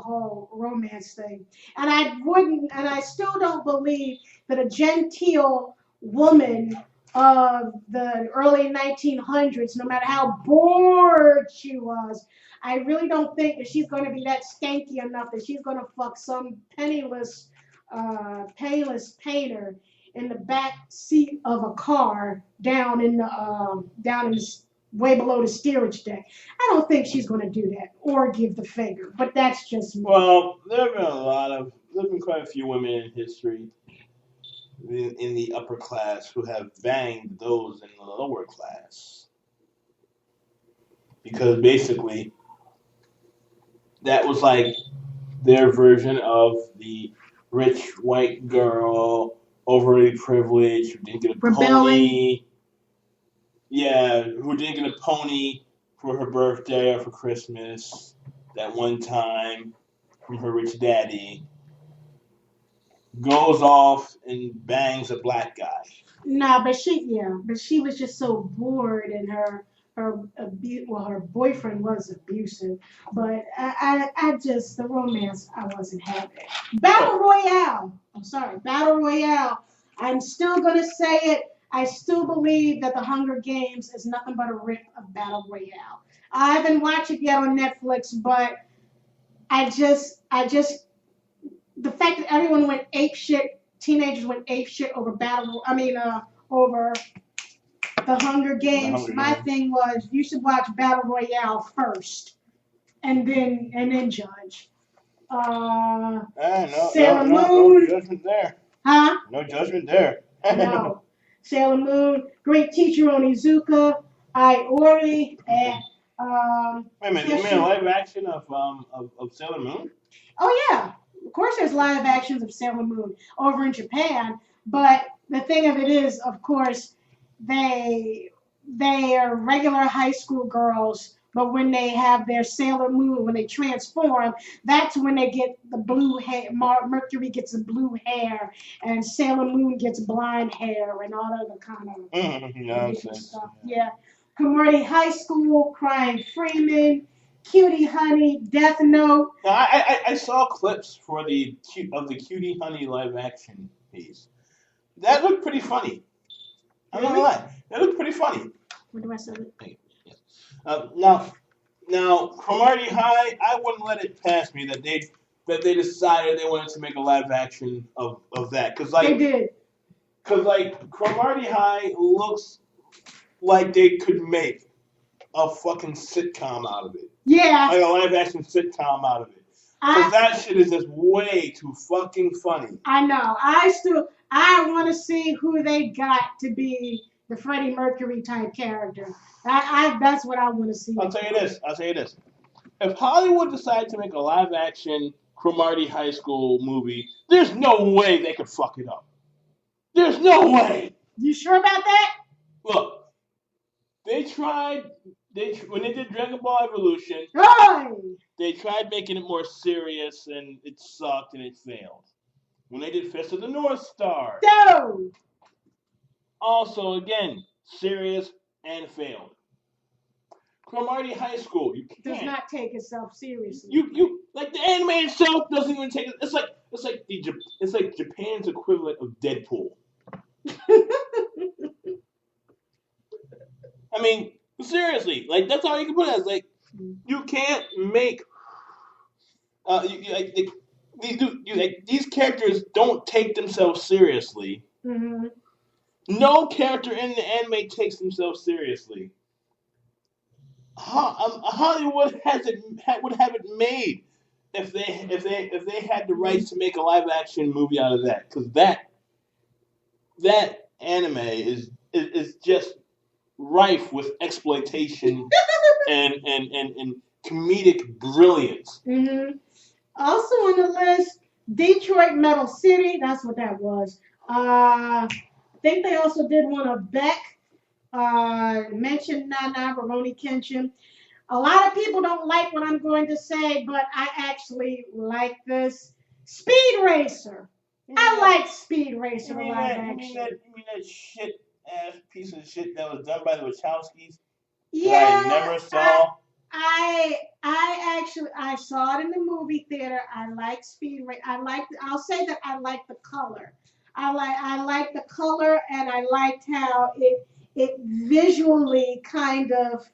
whole romance thing. And I still don't believe that a genteel woman of the early 1900s, no matter how bored she was, I really don't think that she's going to be that skanky enough that she's going to fuck some penniless painter in the back seat of a car down in the, way below the steerage deck. I don't think she's going to do that or give the finger, but that's just me. Well, there've been quite a few women in history in the upper class who have banged those in the lower class. Because basically, that was like their version of the rich white girl, overly privileged, who didn't get a pony. Yeah, who didn't get a pony for her birthday or for Christmas that one time from her rich daddy. Goes off and bangs a black guy. Nah, but she was just so bored, and her boyfriend was abusive, but I just the romance I wasn't having. Battle Royale. I'm sorry, Battle Royale. I'm still gonna say it. I still believe that the Hunger Games is nothing but a rip of Battle Royale. I haven't watched it yet on Netflix, but I just the fact that everyone went ape shit, teenagers went ape shit over over the Hunger Games. My thing was you should watch Battle Royale first, and then judge. Sailor Moon. No judgment there. Huh? No judgment there. No. Sailor Moon, Great Teacher Onizuka, Iori, and Wait a minute, you mean a live action of Sailor Moon? Oh yeah. Of course there's live actions of Sailor Moon over in Japan, but the thing of it is, of course, they are regular high school girls, but when they have their Sailor Moon, when they transform, that's when they get the blue hair. Mercury gets the blue hair, and Sailor Moon gets blonde hair, and all other kind of nonsense stuff. Yeah. Kamari High School, Crying Freeman, Cutie Honey, Death Note. I saw clips of the Cutie Honey live action piece. That looked pretty funny. I'm not gonna lie. That looked pretty funny. What do I say? Now, Cromartie High, I wouldn't let it pass me that they decided they wanted to make a live action of that They did. Because Cromartie High looks like they could make a fucking sitcom out of it. Yeah. Like a live action sitcom out of it. Because that shit is just way too fucking funny. I know. I want to see who they got to be the Freddie Mercury type character. That's what I want to see. I'll tell you this. If Hollywood decided to make a live action Cromartie High School movie, there's no way they could fuck it up. There's no way. You sure about that? Look, when they did Dragon Ball Evolution, they tried making it more serious, and it sucked and it failed. When they did Fist of the North Star, also again serious and failed. Cromartie High School, you can't. Does not take itself seriously. You like the anime itself doesn't even take it. It's like Japan's equivalent of Deadpool. I mean, seriously, like that's how you can put it. It's like you can't make these characters don't take themselves seriously. Mm-hmm. No character in the anime takes themselves seriously. Hollywood would have it made if they had the rights to make a live action movie out of that, because that anime is just rife with exploitation and comedic brilliance. Mm-hmm. Also on the list, Detroit Metal City. That's what that was. I think they also did one of Beck. Mentioned Nana Baroni Kenshin. A lot of people don't like what I'm going to say, but I actually like this. Speed Racer. I like Speed Racer live action. You mean that shit ass piece of shit that was done by the Wachowskis? Yeah. That I never saw. I saw it in the movie theater. I like Speed Racer. I'll say that I like the color. I like the color, and I liked how it visually kind of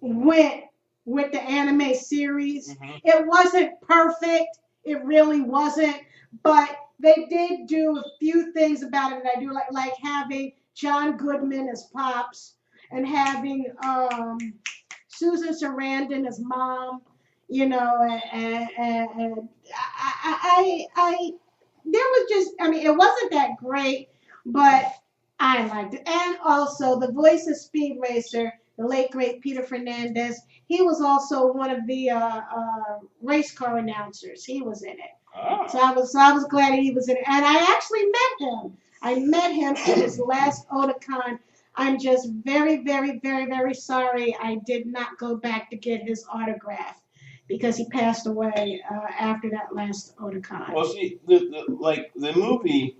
went with the anime series. It wasn't perfect. It really wasn't, but they did do a few things about it that I do like having John Goodman as Pops and having Susan Sarandon as Mom. You know, and I there was just, I mean, it wasn't that great, but I liked it. And also the voice of Speed Racer, the late great Peter Fernandez, he was also one of the race car announcers. He was in it. Ah. So I was glad he was in it. And I actually met him. I met him at his last Otakon. I'm just very, very, very, very sorry I did not go back to get his autograph because he passed away after that last Otakon. Well, see, the movie,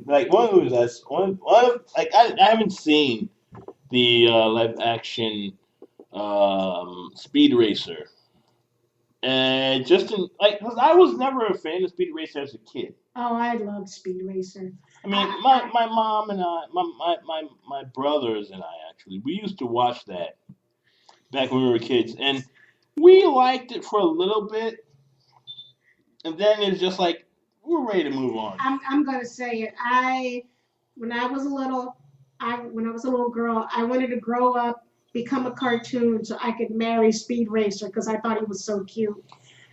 like one of the movies that's one of, like I haven't seen the live action Speed Racer, and just in like 'cause I was never a fan of Speed Racer as a kid. Oh, I love Speed Racer. I mean, my mom and I, my brothers and I actually, we used to watch that back when we were kids, and we liked it for a little bit, and then it's just like we're ready to move on. I'm gonna say it. When I was little, when I was a little girl, I wanted to grow up, become a cartoon, so I could marry Speed Racer because I thought he was so cute.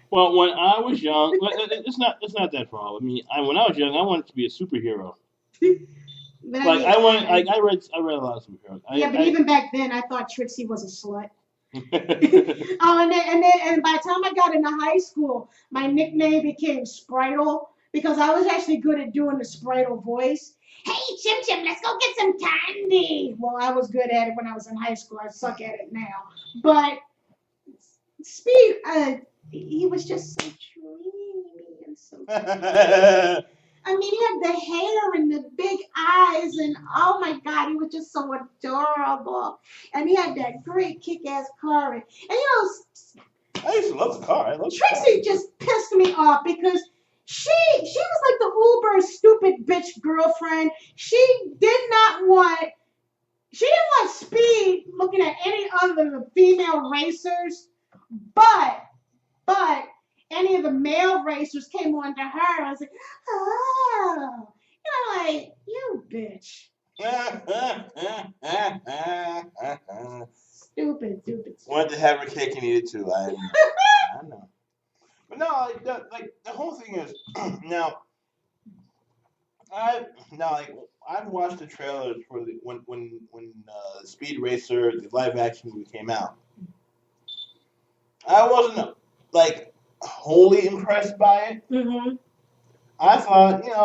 Well, when I was young, it's not that far. I mean, when I was young, I wanted to be a superhero. But Like I read a lot of superheroes. But even back then, I thought Trixie was a slut. Oh, and by the time I got into high school, my nickname became Spritle because I was actually good at doing the Spritle voice. Hey, Chim Chim, let's go get some candy. Well, I was good at it when I was in high school. I suck at it now. But Speed, he was just so dreamy and so cute. I mean, he had the hair and the big eyes, and oh my God, he was just so adorable. And he had that great kick-ass car. And I used to love the car. I love Trixie just pissed me off because she was like the uber stupid bitch girlfriend. She didn't want Speed looking at any other female racers, but any of the male racers came on to her. I was like, oh, like, you bitch. Stupid. Wanted to have her cake and eat it too. I know. But no, the whole thing is now. I've watched the trailers for when Speed Racer, the live action movie came out. I wasn't wholly impressed by it. Mm-hmm. I thought, it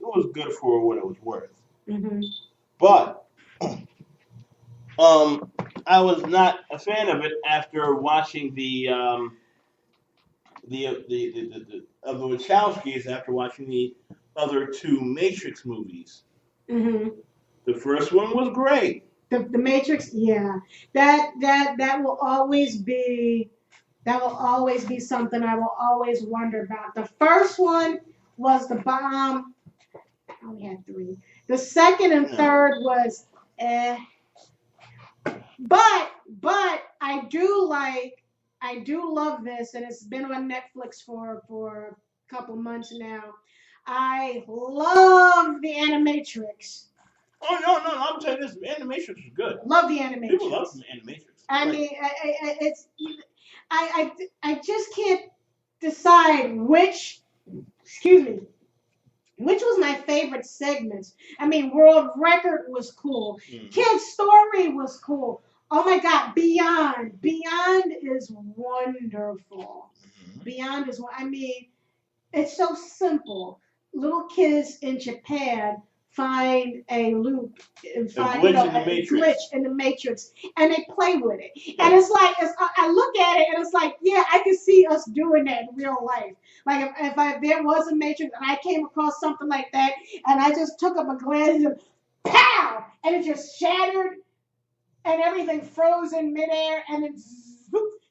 was good for what it was worth. Mm-hmm. But I was not a fan of it after watching the Wachowskis after watching the other two Matrix movies. Mm-hmm. The first one was great. The Matrix, yeah. That will always be something I will always wonder about. The first one was the bomb. I only had 3. The second and third was But I do love this, and it's been on Netflix for a couple months now. I love the Animatrix. Oh no! I'm telling you, this Animatrix is good. Love the Animatrix. People love the Animatrix. I mean, I just can't decide which was my favorite segments. I mean, World Record was cool. Mm-hmm. Kid's Story was cool. Oh my God, Beyond is wonderful. Mm-hmm. Beyond is, I mean, it's so simple. Little kids in Japan find a loop, find glitch in the matrix, and they play with it. Yeah. And it's like, I look at it and it's like, yeah, I can see us doing that in real life. Like if there was a matrix and I came across something like that, and I just took up a glass and pow, and it just shattered. and everything froze in midair, and it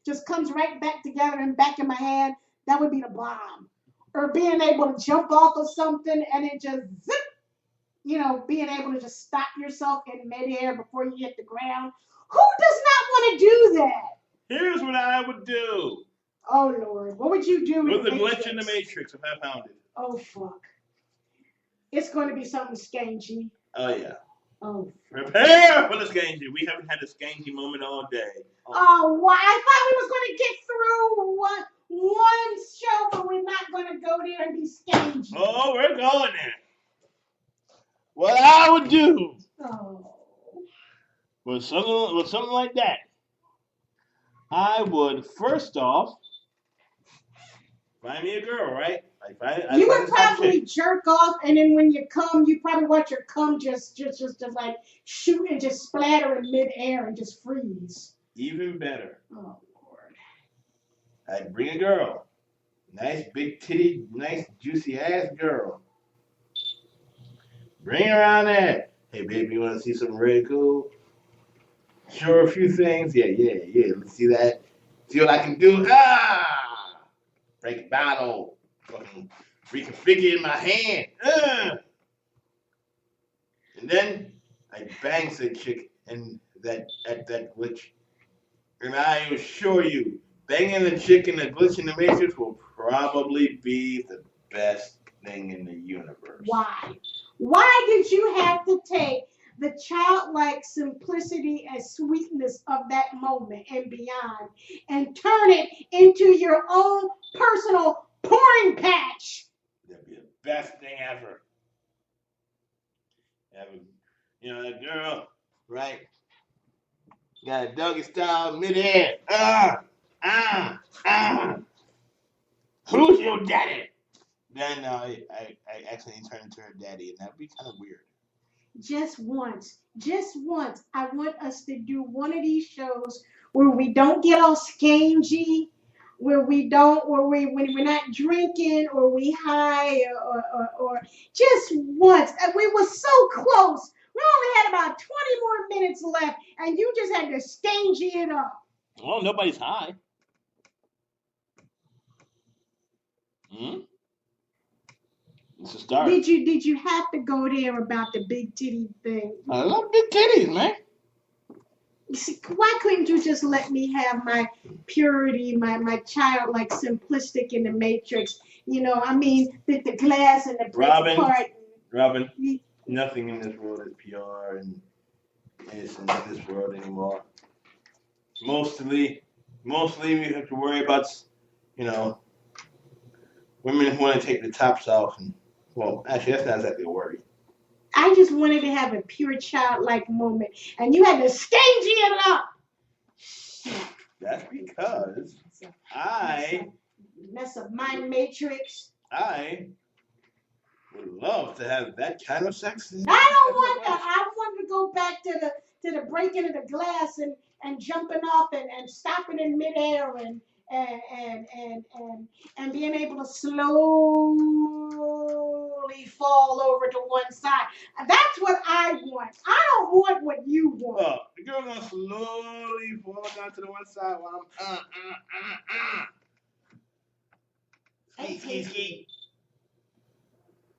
just comes right back together and back in my hand. That would be the bomb. Or being able to jump off of something and it just zip, being able to just stop yourself in midair before you hit the ground. Who does not want to do that? Here's what I would do. Oh Lord, what would you do with the glitch in the Matrix if I found it? Oh fuck. It's going to be something skangy. Oh yeah. Oh. Prepare for the skangy. We haven't had a skangy moment all day. Oh, why? I thought we was going to get through one show, but we're not going to go there and be skangy. Oh, we're going there. What I would do was something like that. I would first off find me a girl, right? You would probably jerk off, and then when you come, you probably watch your cum just like shoot and just splatter in midair and just freeze. Even better. Oh Lord. I'd bring a girl, nice big titty, nice juicy ass girl. Bring her on there. Hey baby, you want to see something really cool? Show her a few things. Yeah. Let's see that. See what I can do. Break a bottle. Fucking reconfigure in my hand. And then I bang said chick and that glitch. And I assure you, banging the chick in the glitch in the Matrix will probably be the best thing in the universe. Why? Why did you have to take the childlike simplicity and sweetness of that moment and beyond and turn it into your own personal porn patch? That'd be the best thing ever. That girl, right? Got a doggy style midair. Who's your daddy? Then I accidentally turned into her daddy, and that'd be kind of weird. Just once, I want us to do one of these shows where we don't get all skangy, when we're not drinking or we high or just once. And we were so close. We only had about 20 more minutes left, and you just had to skangy it up. Well, nobody's high. It's a start. Did you have to go there about the big titty thing? I love big titties, man. See, why couldn't you just let me have my purity, my childlike simplistic in the Matrix? The glass and the brick part. Robin, nothing in this world is pure and innocent in this world anymore. Mostly we have to worry about, women who want to take the tops off. And, well, actually, that's not exactly a worry. I just wanted to have a pure childlike moment, and you had to skangy it up. That's because mess of my Matrix. I would love to have that kind of sex. I don't want that. I want to go back to the breaking of the glass and jumping off and stopping in midair and being able to slowly fall over to one side. That's what I want. I don't want what you want. Well, the girl's gonna slowly fall down to the one side while I'm ski.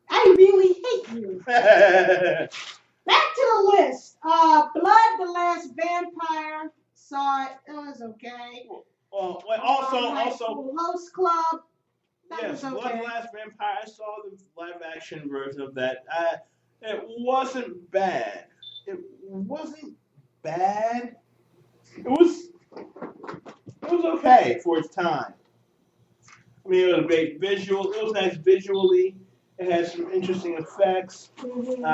I really hate you. Back to the list. Blood, the Last Vampire. Saw it. It was okay. Well, also Host Club. Yes, Blood, the Last Vampire. I saw the live action version of that. It wasn't bad. It was okay for its time. I mean, it was great visual. It was nice visually. It had some interesting effects. Mm-hmm.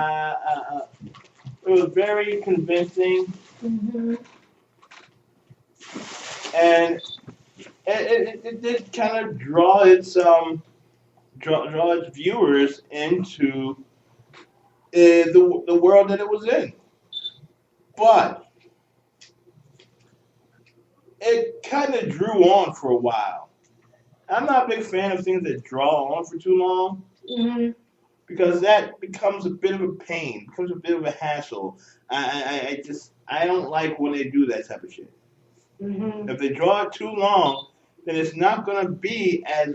It was very convincing. Mm-hmm. And it did kind of draw its viewers into the world that it was in, but it kind of drew on for a while. I'm not a big fan of things that draw on for too long. Mm-hmm. because that becomes a bit of a pain, becomes a bit of a hassle. I don't like when they do that type of shit. If they draw it too long, then it's not gonna be as